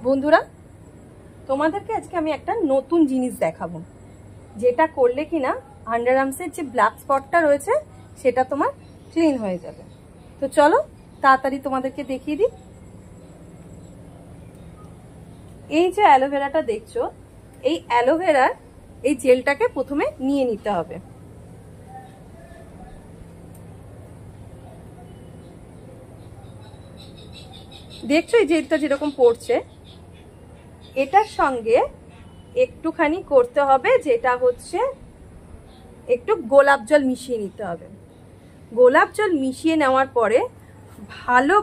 বন্ধুরা, তোমাদেরকে আজকে আমি একটা নতুন জিনিস দেখাবো, যেটা করলে কিনা আন্ডার আর্মসের যে ব্ল্যাক স্পটটা রয়েছে সেটা তোমার ক্লিন হয়ে যাবে। তো চলো তাড়াতাড়ি তোমাদেরকে দেখিয়ে দিই। এই যে অ্যালোভেরাটা দেখছো, এই অ্যালোভেরার এই জেলটাকে প্রথমে নিয়ে নিতে হবে। দেখছো এই জেলটা যেরকম পড়ছে, এটার সঙ্গে একটুখানি করতে হবে, যেটা হচ্ছে একটু গোলাপ জল মিশিয়ে নিতে হবে। গোলাপ জল মিশিয়ে নেওয়ার পরে ভালো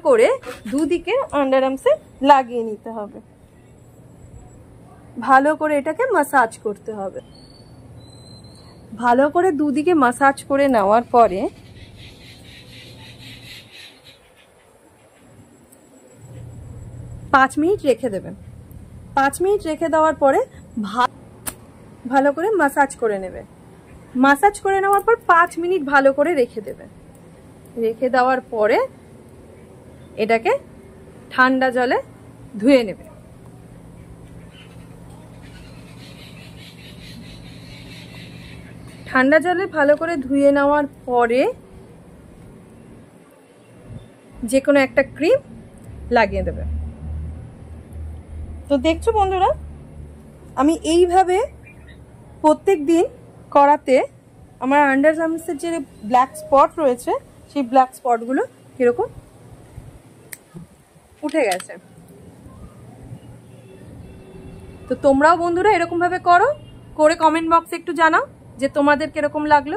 করে দুদিকে আন্ডার আর্মসে লাগিয়ে নিতে হবে। ভালো করে এটাকে মাসাজ করতে হবে। ভালো করে দুদিকে মাসাজ করে নেওয়ার পরে পাঁচ মিনিট রেখে দেবেন। 5 মিনিট রেখে দেওয়ার পরে ভালো করে মাসাজ করে নেবে। মাসাজ করে নেওয়ার পর 5 মিনিট ভালো করে রেখে দেবে। রেখে দেওয়ার পরে এটাকে ঠান্ডা জলে ধুয়ে নেবে। ঠান্ডা জলে ভালো করে ধুয়ে নেওয়ার পরে যে কোনো একটা ক্রিম লাগিয়ে দেবে। তো দেখছো বন্ধুরা, আমি এইভাবে প্রত্যেক দিন করাতে আমার আন্ডার আর্মসের যে ব্ল্যাক স্পট রয়েছে সেই ব্ল্যাক স্পটগুলো কিরকম উঠে গেছে। তো তোমরাও বন্ধুরা এরকম ভাবে করো, করে কমেন্ট বক্সে একটু জানাও যে তোমাদের কিরকম লাগলো।